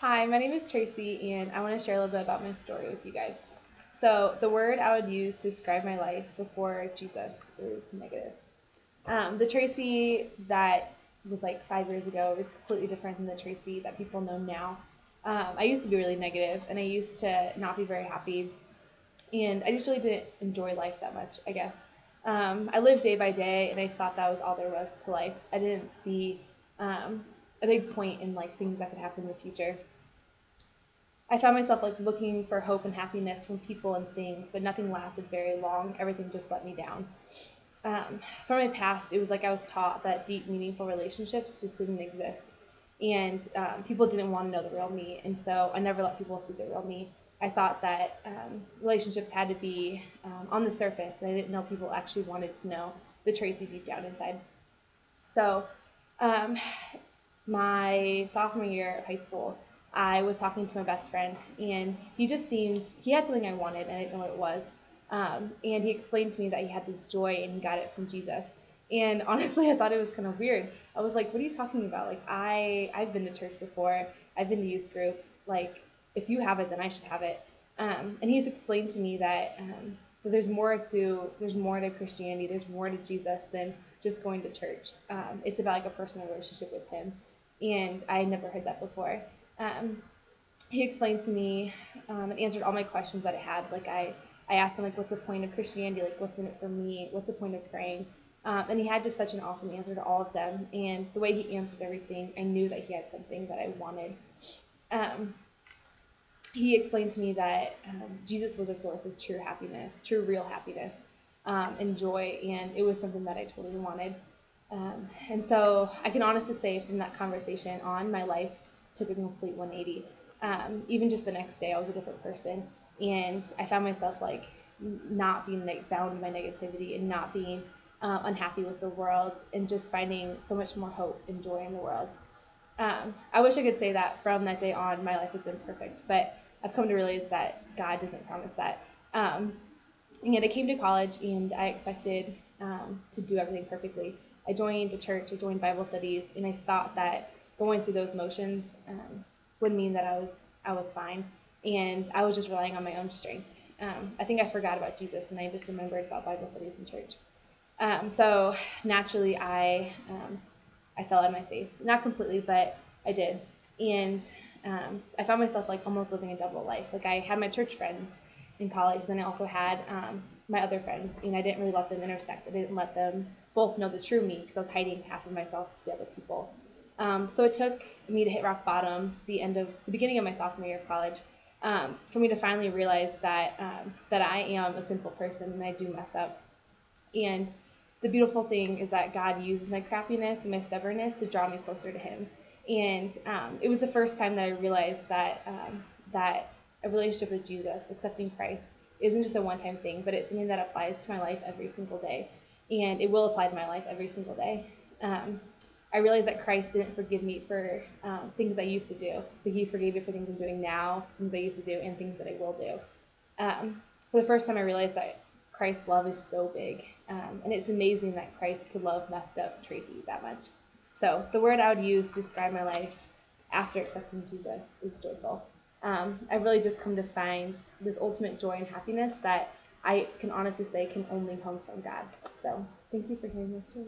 Hi, my name is Tracy, and I want to share a little bit about my story with you guys. So, the word I would use to describe my life before Jesus is negative. The Tracy that was like 5 years ago is completely different than the Tracy that people know now. I used to be really negative, and I used to not be very happy, and I just really didn't enjoy life that much, I guess. I lived day by day, and I thought that was all there was to life. I didn't see a big point in like things that could happen in the future. I found myself like looking for hope and happiness from people and things, but nothing lasted very long. Everything just let me down. From my past, it was like I was taught that deep, meaningful relationships just didn't exist. And people didn't want to know the real me. And so I never let people see the real me. I thought that relationships had to be on the surface, and I didn't know people actually wanted to know the Tracy deep down inside. So um, my sophomore year of high school, I was talking to my best friend, and he had something I wanted, and I didn't know what it was. And he explained to me that he had this joy and he got it from Jesus. And honestly, I thought it was kind of weird. I was like, what are you talking about? Like, I've been to church before, I've been to youth group. Like, if you have it, then I should have it. And he's explained to me that there's more to Christianity. There's more to Jesus than just going to church. It's about like a personal relationship with Him, and I had never heard that before. Um, he explained to me and answered all my questions that I had. I asked him like, what's the point of Christianity? Like, what's in it for me? What's the point of praying? And he had just such an awesome answer to all of them. And the way he answered everything, I knew that he had something that I wanted. Um, he explained to me that Jesus was a source of true happiness, true real happiness, and joy, and it was something that I totally wanted. And so I can honestly say from that conversation on, my life took a complete 180. Even just the next day, I was a different person, and I found myself like not being like bound by negativity and not being unhappy with the world, and just finding so much more hope and joy in the world. I wish I could say that from that day on, my life has been perfect, but I've come to realize that God doesn't promise that. And yet I came to college and I expected to do everything perfectly. I joined the church, I joined Bible studies, and I thought that going through those motions would mean that I was fine, and I was just relying on my own strength. I think I forgot about Jesus, and I just remembered about Bible studies in church. So naturally, I fell out of my faith. Not completely, but I did. And I found myself like almost living a double life. Like I had my church friends in college, then I also had my other friends, and I didn't really let them intersect. I didn't let them both know the true me because I was hiding half of myself to the other people. So it took me to hit rock bottom the beginning of my sophomore year of college, for me to finally realize that I am a sinful person and I do mess up. And the beautiful thing is that God uses my crappiness and my stubbornness to draw me closer to Him. And it was the first time that I realized that a relationship with Jesus, accepting Christ, isn't just a one-time thing, but it's something that applies to my life every single day, and it will apply to my life every single day. I realized that Christ didn't forgive me for things I used to do, but He forgave me for things I'm doing now, things I used to do, and things that I will do. For the first time, I realized that Christ's love is so big, and it's amazing that Christ could love messed up Tracy that much. So the word I would use to describe my life after accepting Jesus is joyful. I've really just come to find this ultimate joy and happiness that I can honestly say can only come from God. So thank you for hearing this story.